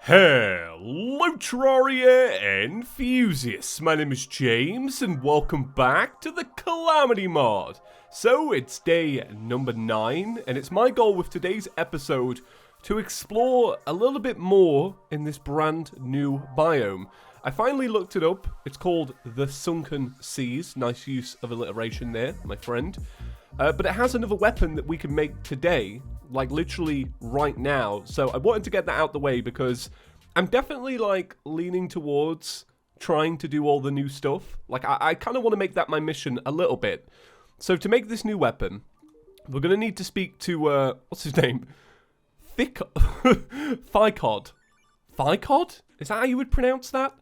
Hello Terraria enthusiasts, my name is James and welcome back to the Calamity Mod. So it's day number 9 and it's my goal with today's episode to explore a little bit more in this brand new biome. I finally looked it up, it's called the Sunken Seas, nice use of alliteration there, my friend. But it has another weapon that we can make today, like literally right now. So I wanted to get that out the way because I'm definitely like leaning towards trying to do all the new stuff. Like I kind of want to make that my mission a little bit. So to make this new weapon, we're going to need to speak to, what's his name? Ficod. Ficod? Is that how you would pronounce that?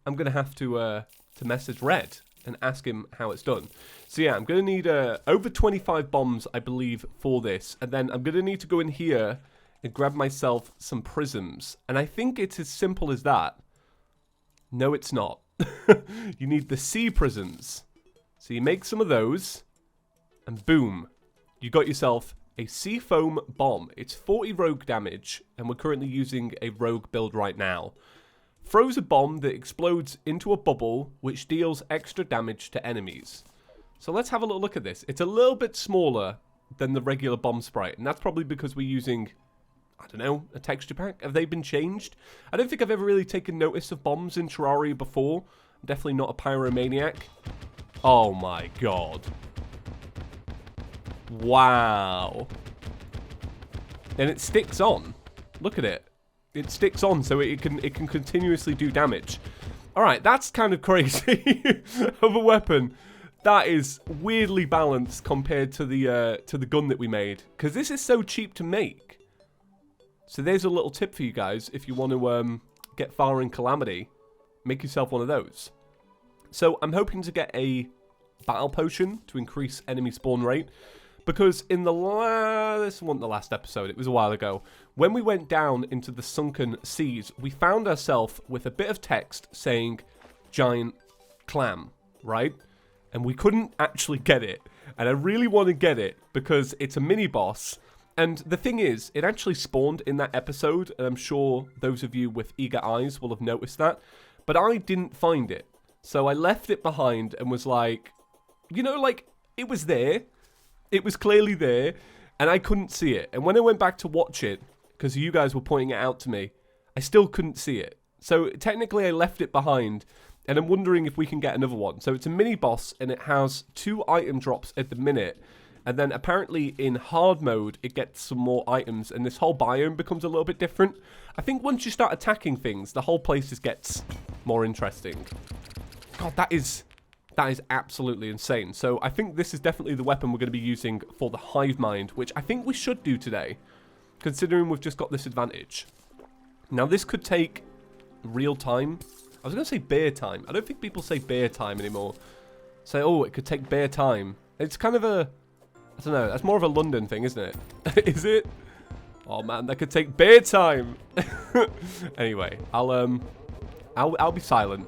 I'm going to have to message Red and ask him how it's done. So yeah, I'm going to need over 25 bombs, I believe, for this. And then I'm going to need to go in here and grab myself some prisms. And I think it's as simple as that. No, it's not. You need the sea prisms. So you make some of those, and boom, you got yourself a sea foam bomb. It's 40 rogue damage, and we're currently using a rogue build right now. Throws a bomb that explodes into a bubble, which deals extra damage to enemies. So let's have a little look at this. It's a little bit smaller than the regular bomb sprite, and that's probably because we're using, I don't know, a texture pack. Have they been changed? I don't think I've ever really taken notice of bombs in Terraria before. I'm definitely not a pyromaniac. Oh my god. Wow. And it sticks on. Look at it. It sticks on, so it can continuously do damage. Alright, that's kind of crazy of a weapon. That is weirdly balanced compared to the gun that we made. Because this is so cheap to make. So there's a little tip for you guys if you want to get far in Calamity. Make yourself one of those. So I'm hoping to get a battle potion to increase enemy spawn rate. Because in the this wasn't the last episode, it was a while ago, when we went down into the sunken seas, we found ourselves with a bit of text saying giant clam, right? And we couldn't actually get it. And I really want to get it because it's a mini boss. And the thing is, it actually spawned in that episode, and I'm sure those of you with eager eyes will have noticed that. But I didn't find it. So I left it behind and was like, you know, like, it was there. It was clearly there, and I couldn't see it. And when I went back to watch it, because you guys were pointing it out to me, I still couldn't see it. So technically I left it behind, and I'm wondering if we can get another one. So it's a mini boss, and it has 2 item drops at the minute. And then apparently in hard mode, it gets some more items, and this whole biome becomes a little bit different. I think once you start attacking things, the whole place just gets more interesting. God, that is absolutely insane. So I think this is definitely the weapon we're going to be using for the hive mind, which I think we should do today, considering we've just got this advantage. Now this could take real time. I was going to say bear time. I don't think people say bear time anymore. Say, oh, it could take bear time. It's kind of a, I don't know, that's more of a London thing, isn't it? Is it? Oh man, that could take bear time. Anyway, I'll be silent.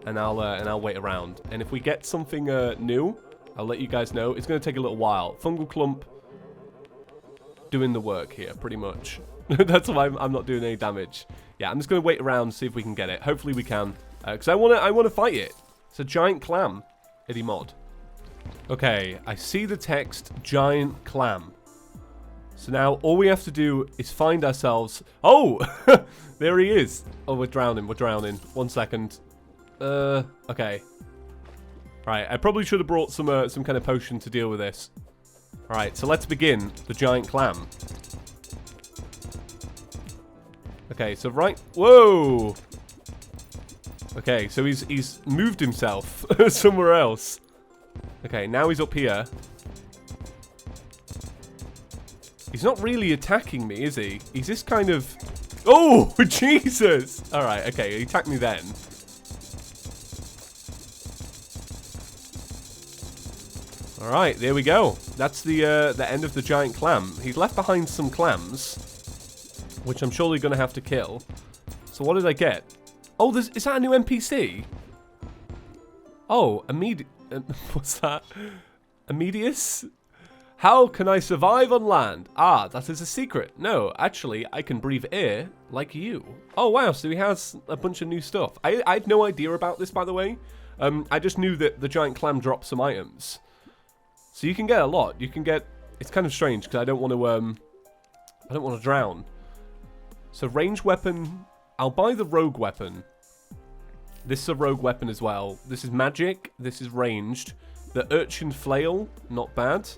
And I'll wait around. And if we get something new, I'll let you guys know. It's going to take a little while. Fungal clump doing the work here, pretty much. That's why I'm not doing any damage. Yeah, I'm just going to wait around and see if we can get it. Hopefully we can, because I want to fight it. It's a giant clam, Eddie Mod. Okay, I see the text giant clam. So now all we have to do is find ourselves. Oh, there he is. Oh, we're drowning. We're drowning. 1 second. Okay. Right, I probably should have brought some kind of potion to deal with this. Alright, so let's begin the giant clam. Okay, so right... Whoa! Okay, so he's moved himself somewhere else. Okay, now he's up here. He's not really attacking me, is he? He's just kind of... Oh, Jesus! Alright, okay, he attacked me then. Alright, there we go. That's the end of the giant clam. He's left behind some clams, which I'm surely going to have to kill. So what did I get? Oh, is that a new NPC? Oh, what's that? Immedius? How can I survive on land? Ah, that is a secret. No, actually, I can breathe air like you. Oh, wow, so he has a bunch of new stuff. I had no idea about this, by the way. I just knew that the giant clam dropped some items. So you can get a lot. You can get... It's kind of strange, because I don't want to drown. So range weapon... I'll buy the rogue weapon. This is a rogue weapon as well. This is magic. This is ranged. The urchin flail, not bad.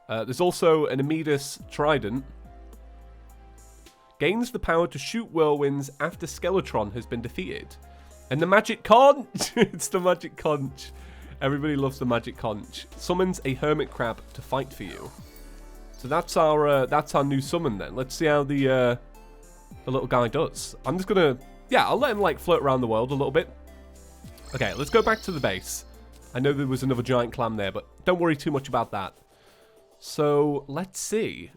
There's also an Amidus trident. Gains the power to shoot whirlwinds after Skeletron has been defeated. And the magic conch! It's the magic conch. Everybody loves the magic conch. Summons a hermit crab to fight for you. So that's our new summon then. Let's see how the little guy does. I'm just gonna... Yeah, I'll let him like float around the world a little bit. Okay, let's go back to the base. I know there was another giant clam there, but don't worry too much about that. So, let's see.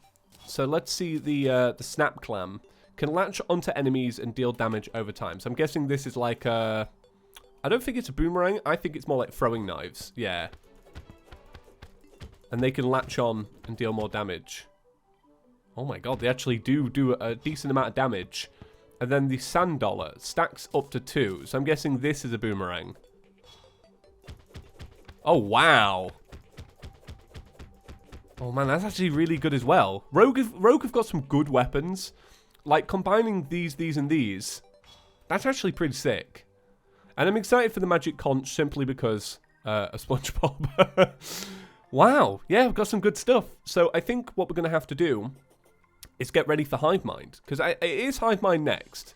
So, let's see the snap clam. Can latch onto enemies and deal damage over time. So, I'm guessing this is like a... I don't think it's a boomerang. I think it's more like throwing knives. Yeah. And they can latch on and deal more damage. Oh my god, they actually do a decent amount of damage. And then the sand dollar stacks up to 2. So, I'm guessing this is a boomerang. Oh, wow. Oh man, that's actually really good as well. Rogue have got some good weapons. Like, combining these, and these. That's actually pretty sick. And I'm excited for the magic conch simply because a SpongeBob. Wow, yeah, we've got some good stuff. So I think what we're going to have to do is get ready for Hive Mind. Because it is Hive Mind next.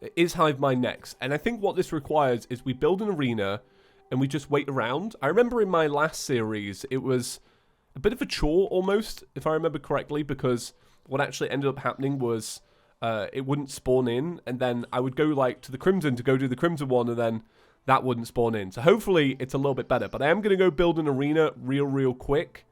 It is Hive Mind next. And I think what this requires is we build an arena and we just wait around. I remember in my last series, it was a bit of a chore almost, if I remember correctly, because what actually ended up happening was it wouldn't spawn in, and then I would go like to the Crimson to go do the Crimson one, and then that wouldn't spawn in. So hopefully it's a little bit better, but I am going to go build an arena real quick,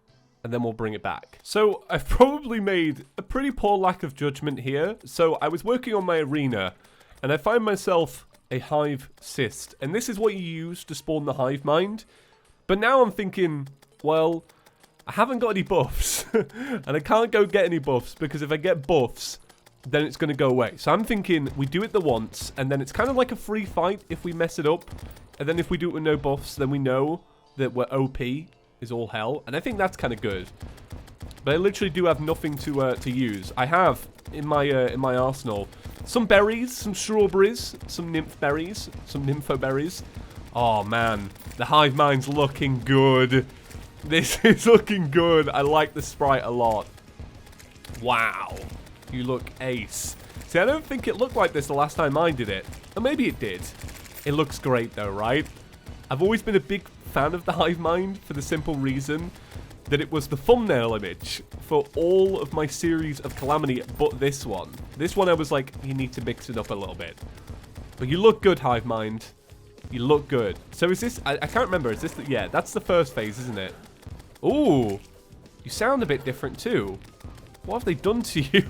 and then we'll bring it back. So I've probably made a pretty poor lack of judgment here. So I was working on my arena, and I find myself a hive cyst, and this is what you use to spawn the hive mind. But now I'm thinking, well, I haven't got any buffs, and I can't go get any buffs, because if I get buffs, then it's going to go away. So I'm thinking we do it the once, and then it's kind of like a free fight if we mess it up, and then if we do it with no buffs, then we know that we're OP is all hell, and I think that's kind of good. But I literally do have nothing to use. I have in my arsenal some berries, some strawberries, some nymph berries, some nympho berries. Oh man, the hive mind's looking good. This is looking good. I like the sprite a lot. Wow, you look ace. See, I don't think it looked like this the last time I did it, or maybe it did. It looks great though, right? I've always been a big fan of the hive mind for the simple reason that it was the thumbnail image for all of my series of Calamity, but this one. This one I was like, you need to mix it up a little bit. But you look good, hive mind. You look good. So is this, I can't remember, is this, yeah, that's the first phase, isn't it? Ooh, you sound a bit different too. What have they done to you?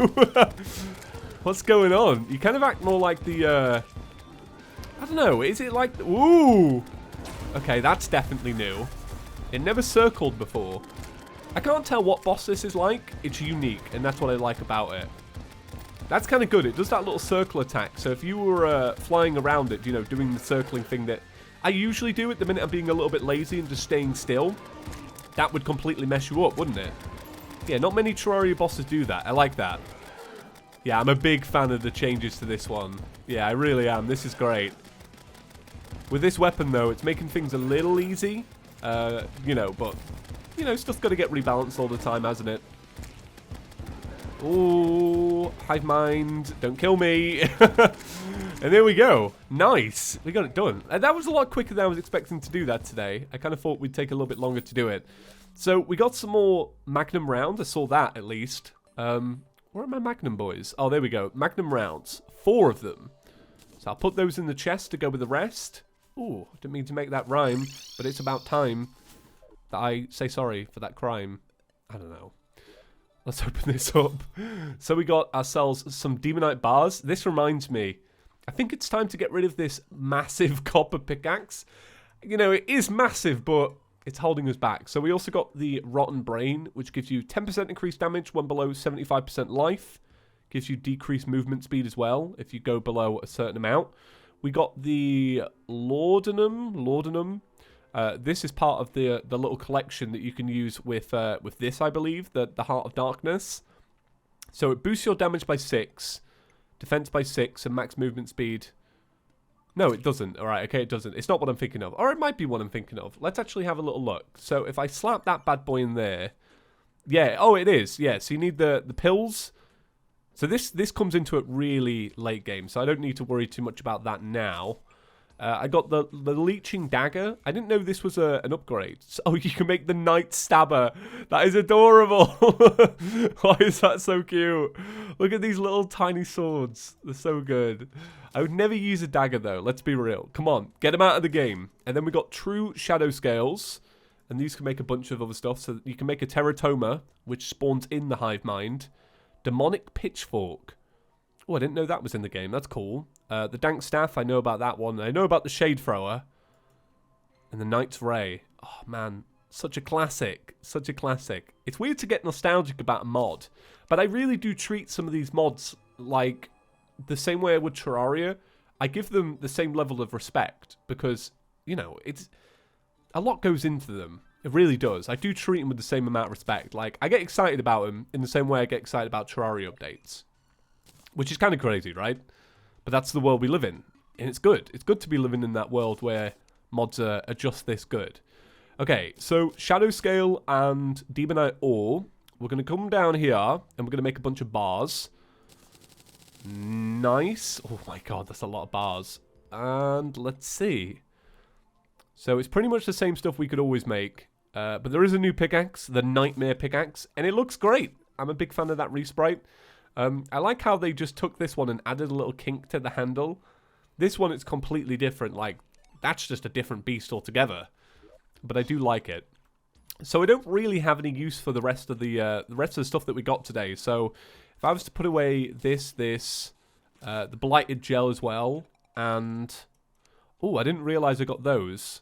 What's going on? You kind of act more like the, I don't know, is it like, ooh. Okay, that's definitely new. It never circled before. I can't tell what boss this is like. It's unique, and that's what I like about it. That's kind of good. It does that little circle attack. So if you were flying around it, you know, doing the circling thing that I usually do at the minute I'm being a little bit lazy and just staying still, that would completely mess you up, wouldn't it? Yeah, not many Terraria bosses do that. I like that. Yeah, I'm a big fan of the changes to this one. Yeah, I really am. This is great. With this weapon, though, it's making things a little easy. You know, but, you know, stuff's got to get rebalanced all the time, hasn't it? Ooh, hive mind, don't kill me. And there we go. Nice. We got it done. And that was a lot quicker than I was expecting to do that today. I kind of thought we'd take a little bit longer to do it. So we got some more Magnum rounds. I saw that, at least. Where are my Magnum boys? Oh, there we go. Magnum rounds. 4 of them. So I'll put those in the chest to go with the rest. Ooh, didn't mean to make that rhyme, but it's about time that I say sorry for that crime. I don't know. Let's open this up. So we got ourselves some Demonite bars. This reminds me, I think it's time to get rid of this massive copper pickaxe. You know, it is massive, but It's holding us back. So we also got the Rotten Brain, which gives you 10% increased damage when below 75% life. Gives you decreased movement speed as well if you go below a certain amount. We got the Laudanum. This is part of the little collection that you can use with this, I believe, the Heart of Darkness. So it boosts your damage by 6, defense by 6, and max movement speed. No, it doesn't. All right, okay, it doesn't. It's not what I'm thinking of. Or it might be what I'm thinking of. Let's actually have a little look. So if I slap that bad boy in there. Yeah, oh, it is. Yeah, so you need the pills. So this comes into it really late game. So I don't need to worry too much about that now. I got the Leeching Dagger. I didn't know this was an upgrade. So, oh, you can make the Night Stabber. That is adorable. Why is that so cute? Look at these little tiny swords. They're so good. I would never use a dagger, though. Let's be real. Come on. Get them out of the game. And then we got True Shadow Scales. And these can make a bunch of other stuff. So you can make a Teratoma, which spawns in the Hive Mind. Demonic Pitchfork. Oh, I didn't know that was in the game. That's cool. The Dank Staff, I know about that one. I know about the Shade Thrower. And the Knight's Ray. Oh, man. Such a classic. Such a classic. It's weird to get nostalgic about a mod. But I really do treat some of these mods like the same way I would Terraria. I give them the same level of respect. Because, you know, it's a lot goes into them. It really does. I do treat them with the same amount of respect. Like, I get excited about them in the same way I get excited about Terraria updates. Which is kind of crazy, right? But that's the world we live in. And it's good. It's good to be living in that world where mods are just this good. Okay, so Shadow Scale and Demonite Ore. We're going to come down here and we're going to make a bunch of bars. Nice. Oh my god, that's a lot of bars. And let's see. So it's pretty much the same stuff we could always make. But there is a new pickaxe, the Nightmare Pickaxe. And it looks great. I'm a big fan of that resprite. I like how they just took this one and added a little kink to the handle. This one, it's completely different. Like, that's just a different beast altogether. But I do like it. So I don't really have any use for the rest of the stuff that we got today. So if I was to put away the Blighted Gel as well, and oh, I didn't realize I got those.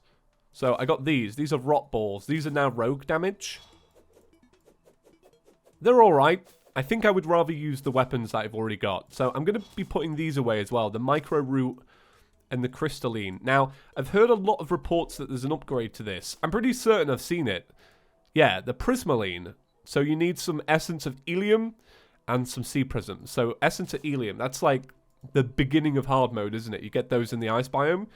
So I got these. These are Rot Balls. These are now rogue damage. They're all right. I think I would rather use the weapons that I've already got. So I'm going to be putting these away as well. The Micro Root and the Crystalline. Now, I've heard a lot of reports that there's an upgrade to this. I'm pretty certain I've seen it. Yeah, the Prismaline. So you need some Essence of Helium and some Sea Prism. So Essence of Helium, that's like the beginning of hard mode, isn't it? You get those in the Ice Biome.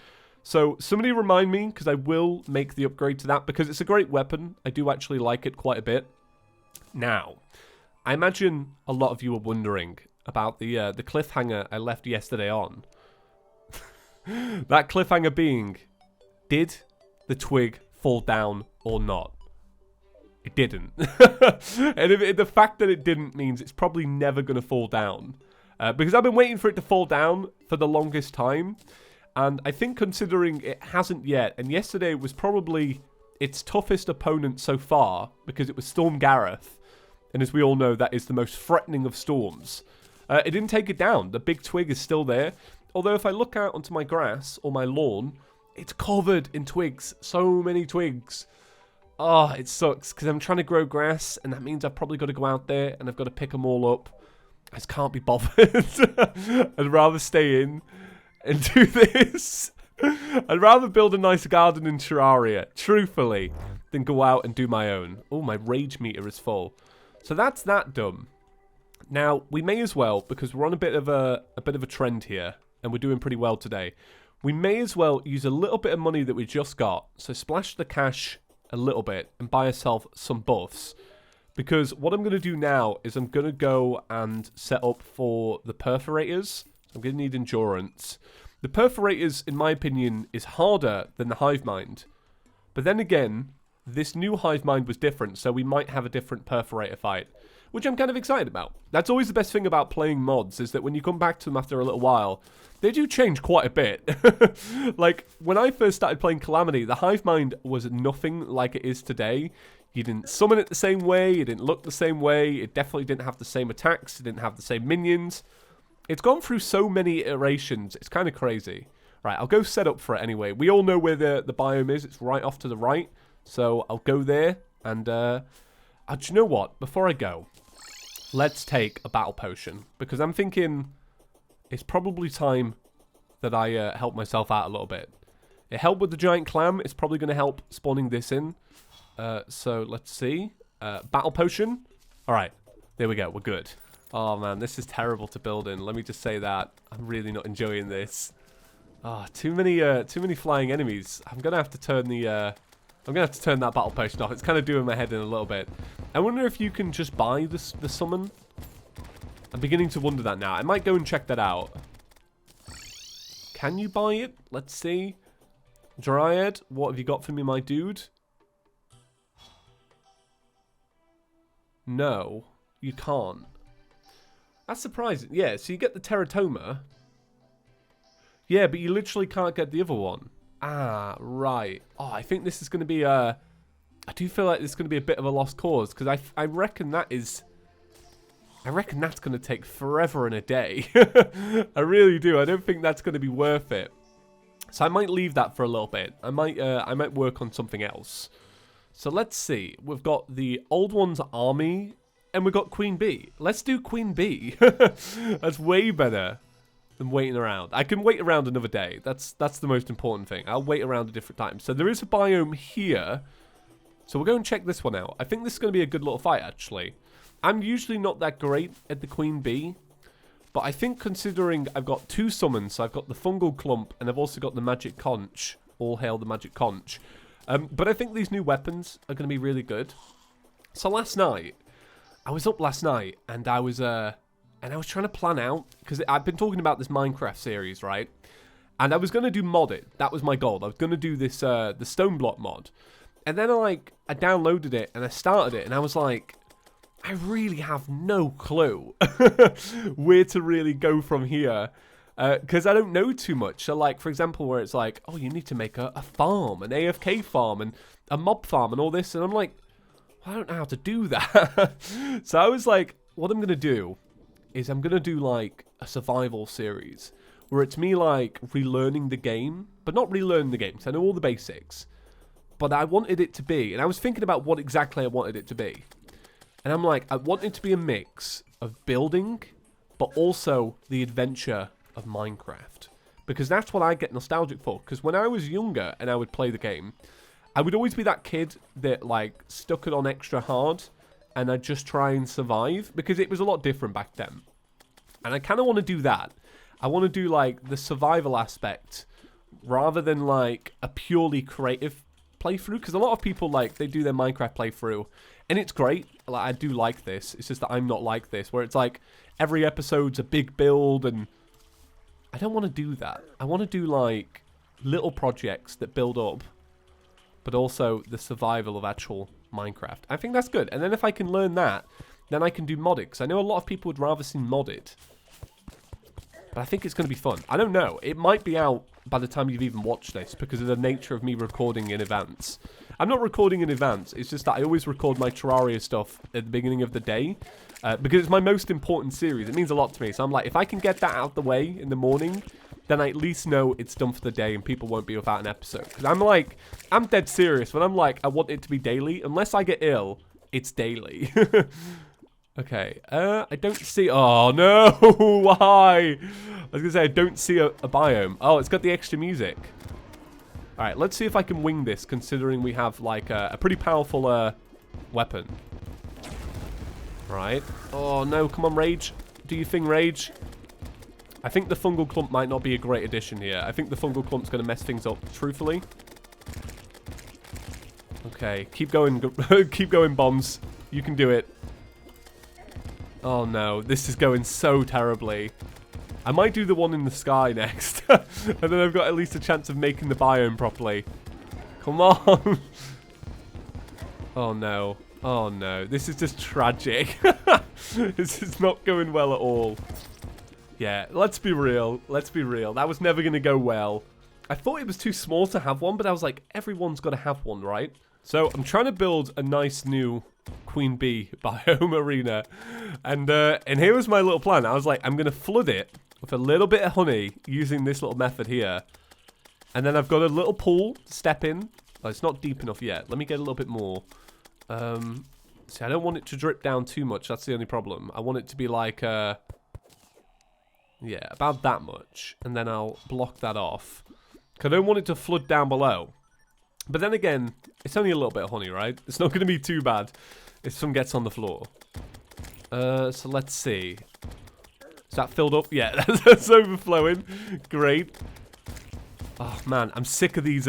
So somebody remind me, because I will make the upgrade to that, because it's a great weapon. I do actually like it quite a bit. Now, I imagine a lot of you are wondering about the cliffhanger I left yesterday on. That cliffhanger being, did the twig fall down or not? It didn't. And the fact that it didn't means it's probably never going to fall down. Because I've been waiting for it to fall down for the longest time. And I think considering it hasn't yet, and yesterday was probably its toughest opponent so far, because it was Storm Gareth. And as we all know, that is the most threatening of storms. It didn't take it down. The big twig is still there. Although if I look out onto my grass or my lawn, it's covered in twigs. So many twigs. Oh, it sucks because I'm trying to grow grass. And that means I've probably got to go out there and I've got to pick them all up. I just can't be bothered. I'd rather stay in and do this. I'd rather build a nice garden in Terraria, truthfully, than go out and do my own. Oh, my rage meter is full. So that's that done. Now, we may as well, because we're on a bit of a trend here, and we're doing pretty well today, we may as well use a little bit of money that we just got, so splash the cash a little bit and buy ourselves some buffs. Because what I'm going to do now is I'm going to go and set up for the perforators. I'm going to need endurance. The perforators, in my opinion, is harder than the hive mind. But then again, this new hive mind was different, so we might have a different perforator fight, which I'm kind of excited about. That's always the best thing about playing mods, is that when you come back to them after a little while, they do change quite a bit. Like, when I first started playing Calamity, the hive mind was nothing like it is today. You didn't summon it the same way, it didn't look the same way, it definitely didn't have the same attacks, it didn't have the same minions. It's gone through so many iterations, it's kind of crazy. Right, I'll go set up for it anyway. We all know where the biome is, it's right off to the right. So I'll go there, and do you know what? Before I go, let's take a battle potion, because I'm thinking it's probably time that I help myself out a little bit. It helped with the giant clam. It's probably going to help spawning this in. So let's see. Battle potion. All right, there we go. We're good. Oh man, this is terrible to build in. Let me just say that I'm really not enjoying this. Too many flying enemies. I'm gonna have to turn that battle potion off. It's kind of doing my head in a little bit. I wonder if you can just buy the summon. I'm beginning to wonder that now. I might go and check that out. Can you buy it? Let's see. Dryad, what have you got for me, my dude? No, you can't. That's surprising. Yeah, so you get the teratoma. Yeah, but you literally can't get the other one. Ah, right. Oh, I think this is going to be a... I do feel like this is going to be a bit of a lost cause, because I reckon that is... I reckon that's going to take forever and a day. I really do. I don't think that's going to be worth it. So I might leave that for a little bit. I might work on something else. So let's see. We've got the old one's army, and we've got Queen Bee. Let's do Queen Bee. That's way better than waiting around. I can wait around another day. That's the most important thing. I'll wait around a different time. So there is a biome here. So we'll go and check this one out. I think this is going to be a good little fight, actually. I'm usually not that great at the Queen Bee, but I think considering I've got two summons, so I've got the fungal clump and I've also got the magic conch. All hail the magic conch. But I think these new weapons are going to be really good. So last night, I was up last night and I was trying to plan out, because I've been talking about this Minecraft series, right? And I was going to do mod it. That was my goal. I was going to do this the stone block mod. And then I downloaded it and I started it and I was like, I really have no clue where to really go from here, because I don't know too much. So like, for example, where it's like, oh, you need to make a farm, an AFK farm and a mob farm and all this. And I'm like, I don't know how to do that. So I was like, what I'm going to do is I'm going to do like a survival series where it's me like relearning the game, but not relearning the game, because I know all the basics. But I wanted it to be, and I was thinking about what exactly I wanted it to be. And I'm like, I want it to be a mix of building, but also the adventure of Minecraft. Because that's what I get nostalgic for. Because when I was younger and I would play the game, I would always be that kid that like stuck it on extra hard and I'd just try and survive, because it was a lot different back then. And I kind of want to do that. I want to do like the survival aspect rather than like a purely creative playthrough, because a lot of people like they do their Minecraft playthrough and it's great. Like, I do like this. It's just that I'm not like this, where it's like every episode's a big build, and I don't want to do that. I want to do like little projects that build up, but also the survival of actual Minecraft. I think that's good. And then if I can learn that, then I can do modded, because I know a lot of people would rather see modded. But I think it's going to be fun. I don't know. It might be out by the time you've even watched this, because of the nature of me recording in advance. I'm not recording in advance. It's just that I always record my Terraria stuff at the beginning of the day, because it's my most important series. It means a lot to me. So I'm like, if I can get that out of the way in the morning, then I at least know it's done for the day and people won't be without an episode. Because I'm like, I'm dead serious. When I'm like, I want it to be daily. Unless I get ill, it's daily. Okay, I don't see... Oh, no! Why? I was going to say, I don't see a biome. Oh, it's got the extra music. Alright, let's see if I can wing this, considering we have, like, a pretty powerful weapon. Right. Oh, no, come on, Rage. Do your thing, Rage. I think the fungal clump might not be a great addition here. I think the fungal clump's going to mess things up, truthfully. Okay, keep going, keep going, bombs. You can do it. Oh no, this is going so terribly. I might do the one in the sky next. And then I've got at least a chance of making the biome properly. Come on. Oh no. Oh no. This is just tragic. This is not going well at all. Yeah, let's be real. Let's be real. That was never going to go well. I thought it was too small to have one, but I was like, everyone's got to have one, right? So I'm trying to build a nice new Queen Bee biome arena. And here was my little plan. I was like, I'm going to flood it with a little bit of honey using this little method here. And then I've got a little pool to step in. Oh, it's not deep enough yet. Let me get a little bit more. See, I don't want it to drip down too much. That's the only problem. I want it to be like, yeah, about that much. And then I'll block that off. 'Cause I don't want it to flood down below. But then again, it's only a little bit of honey, right? It's not going to be too bad if some gets on the floor. So let's see. Is that filled up? Yeah, that's overflowing. Great. Oh, man, I'm sick of these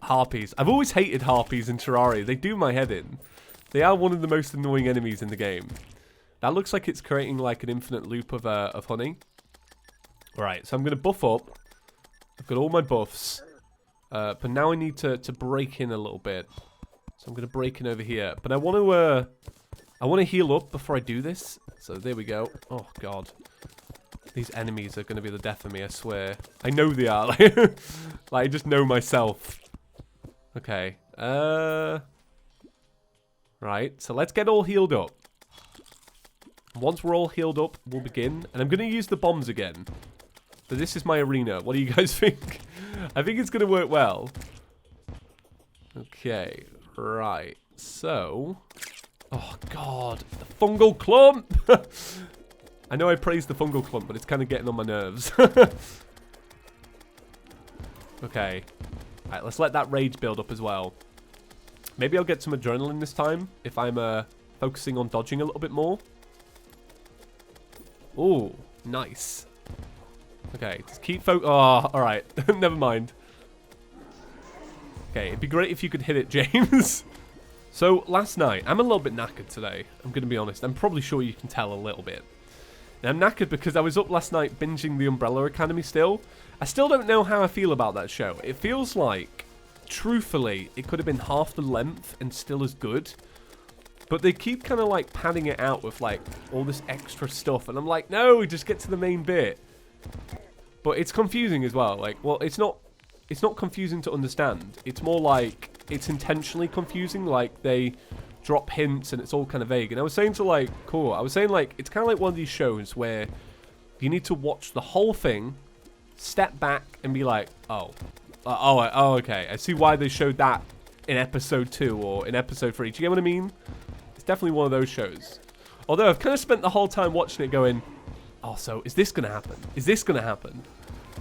harpies. I've always hated harpies in Terraria. They do my head in. They are one of the most annoying enemies in the game. That looks like it's creating like an infinite loop of honey. Alright, so I'm going to buff up. I've got all my buffs. But now I need to break in a little bit. So I'm going to break in over here. But I want to heal up before I do this. So there we go. Oh, God. These enemies are going to be the death of me, I swear. I know they are. Like, I just know myself. Okay. Right, so let's get all healed up. Once we're all healed up, we'll begin. And I'm going to use the bombs again. But this is my arena. What do you guys think? I think it's going to work well. Okay, right. So... Oh, God. The fungal clump! I know I praised the fungal clump, but it's kind of getting on my nerves. Okay. Alright, let's let that rage build up as well. Maybe I'll get some adrenaline this time if I'm focusing on dodging a little bit more. Ooh, nice. Okay, just keep Oh, alright. Never mind. Okay, it'd be great if you could hit it, James. So, last night, I'm a little bit knackered today. I'm going to be honest. I'm probably sure you can tell a little bit. And I'm knackered because I was up last night binging the Umbrella Academy still. I still don't know how I feel about that show. It feels like, truthfully, it could have been half the length and still as good. But they keep kind of like padding it out with like all this extra stuff. And I'm like, no, just get to the main bit. But it's confusing as well. Like, well, it's not confusing to understand. It's more like it's intentionally confusing. Like they drop hints and it's all kind of vague. And I was saying to like, cool. I was saying like, it's kind of like one of these shows where you need to watch the whole thing, step back and be like, oh, okay. I see why they showed that in episode 2 or in episode 3. Do you get what I mean? It's definitely one of those shows. Although I've kind of spent the whole time watching it going, oh, so is this going to happen? Is this going to happen?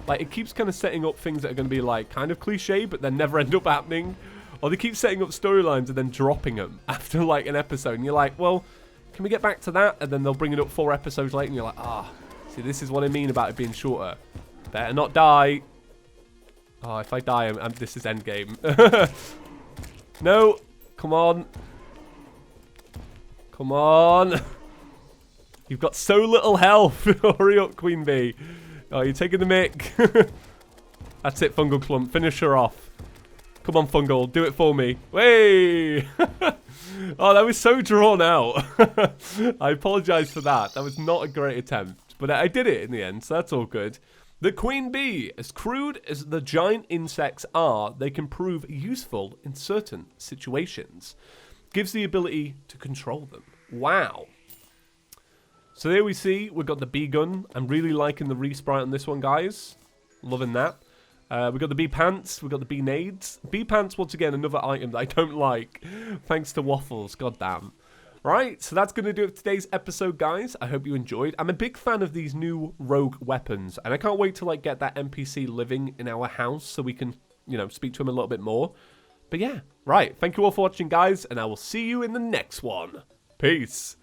Like, it keeps kind of setting up things that are going to be, like, kind of cliche, but then never end up happening. Or they keep setting up storylines and then dropping them after, like, an episode. And you're like, well, can we get back to that? And then they'll bring it up 4 episodes later, and you're like, see, this is what I mean about it being shorter. Better not die. Oh, if I die, this is endgame. No. Come on. Come on. You've got so little health. Hurry up, Queen Bee. Oh, you're taking the mic. That's it, Fungal Clump. Finish her off. Come on, Fungal. Do it for me. Way! Oh, that was so drawn out. I apologize for that. That was not a great attempt. But I did it in the end, so that's all good. The Queen Bee. As crude as the giant insects are, they can prove useful in certain situations. Gives the ability to control them. Wow. So there we see, we've got the bee gun. I'm really liking the resprite on this one, guys. Loving that. We've got the bee pants. We've got the bee nades. Bee pants, once again, another item that I don't like. Thanks to Waffles, goddamn. Right, so that's going to do it for today's episode, guys. I hope you enjoyed. I'm a big fan of these new rogue weapons. And I can't wait to, like, get that NPC living in our house so we can, you know, speak to him a little bit more. But yeah, right. Thank you all for watching, guys. And I will see you in the next one. Peace.